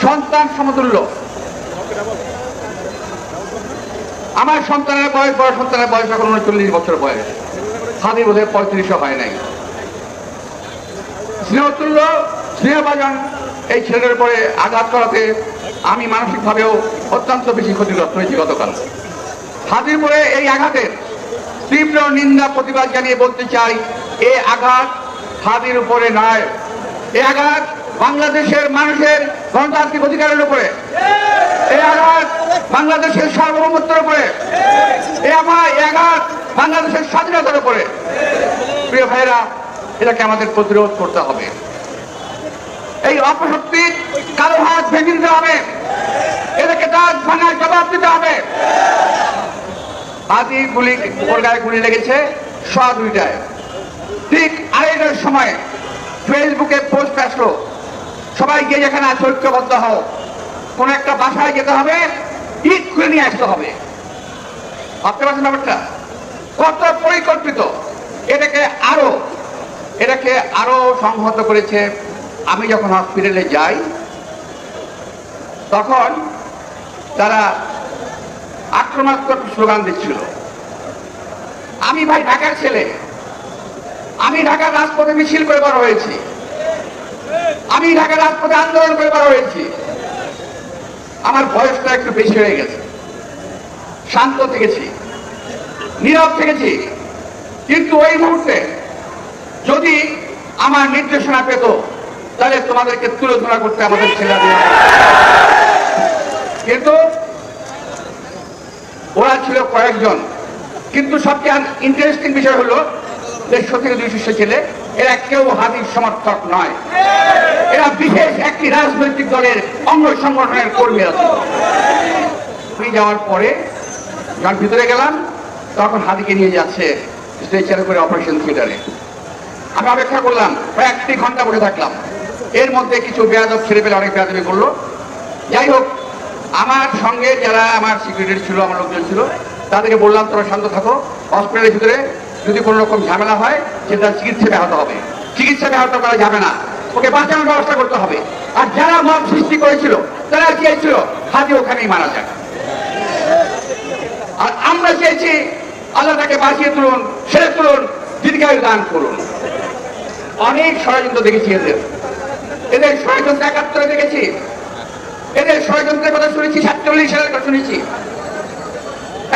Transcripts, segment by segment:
সন্তান সমতুল্য। আমার সন্তানের বয়স, বড় সন্তানের বয়স এখন 39 বছর বয়স, হাদি বোধহয় 35 হয় নাই। স্নেহতুল্য, স্নেহভাজন এই ছেলের উপরে আঘাত করাতে আমি মানসিকভাবেও অত্যন্ত বেশি ক্ষতিগ্রস্ত হয়েছি গতকাল। হাদির উপরে এই আঘাতের তীব্র নিন্দা প্রতিবাদ জানিয়ে বলতে চাই, এই আঘাত হাদির উপরে নয়, এই আঘাত বাংলাদেশের মানুষের গণতান্ত্রিক অধিকারের উপরে, এই আঘাত বাংলাদেশের সার্বভৌমত্বের উপরে, এই আঘাত বাংলাদেশের স্বাধীনতার উপরে। প্রিয় ভাইরা, এটাকে আমাদের প্রতিরোধ করতে হবে। এই অপশক্তির কালো হাত ভেঙে দিতে হবে, এটাকে দাঁত ভাঙার জবাব দিতে হবে। আদি গুলি গায়ে গুলি লেগেছে 2:15। ঠিক আড়াইটার সময় ফেসবুকে পোস্ট আসলো, সবাই গিয়ে যেখানে আছে ঐক্যবদ্ধ হও, কোন একটা বাসায় যেতে হবে, ইট খুলে নিয়ে আসতে হবে। ভাবতে পারছেন ব্যাপারটা কত পরিকল্পিত? এটাকে আরো সংহত করেছে। আমি যখন হসপিটালে যাই তখন তারা আক্রমণাত্মক স্লোগান দিচ্ছিল। আমি ভাই ঢাকার ছেলে, আমি ঢাকার রাজপথে মিছিল করে বড় হয়েছি, আমি ঢাকার রাজপথে আন্দোলন করে বড় হয়েছি। আমার বয়সটা একটু বেশি হয়ে গেছে, শান্ত থেকেছি, নীরব থেকেছি, কিন্তু ওই মুহূর্তে যদি আমার নির্দেশনা পেত তাহলে তোমাদেরকে তুলে ধরা করতে আমাদের ছেলে দিয়ে। কিন্তু ওরা ছিল কয়েকজন। কিন্তু সবচেয়ে ইন্টারেস্টিং বিষয় হলো 150 থেকে 200 ছেলে, এরা কেউ হাদির সমর্থক নয়, এরা বিশেষ একটি রাজনৈতিক দলের অঙ্গ সংগঠনের কর্মীরা ছিল। যাওয়ার পরে যখন ভিতরে গেলাম তখন হাদিকে নিয়ে যাচ্ছে স্ট্রেচারে করে অপারেশন থিয়েটারে। আমি অপেক্ষা করলাম, প্রায় 1 ঘন্টা বসে থাকলাম। এর মধ্যে কিছু বেয়াদব ছেলে পেলে অনেক বেয়াদবি করলো। যাই হোক, আমার সঙ্গে যারা আমার সিকিউরিটি ছিল, আমার লোকজন ছিল, তাদেরকে বললাম তোরা শান্ত থাকো, হসপিটালের ভিতরে যদি কোনো রকম ঝামেলা হয় সেটা চিকিৎসা ব্যাহত হবে, চিকিৎসা ব্যাহত করা যাবে না, ওকে বাঁচানোর ব্যবস্থা করতে হবে। আর যারা মব সৃষ্টি করেছিল তারা চেয়েছিল হাদি ওখানেই মারা যাক। আর আমরা চেয়েছি আল্লাহ তাকে বাঁচিয়ে তুলুন, ছেড়ে তুলুন, দীর্ঘায়ু দান করুন। অনেক ষড়যন্ত্র দেখেছি, এদের ষড়যন্ত্র 71 দেখেছি, এদের ষড়যন্ত্রের কথা শুনেছি, 47 সালের কথা শুনেছি,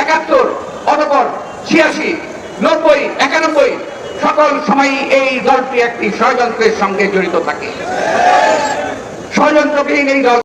71, অতঃপর 86, 90, 91 সকল সময়ই এই দলটি একটি ষড়যন্ত্রের সঙ্গে জড়িত থাকে। ষড়যন্ত্রবিহীন এই দল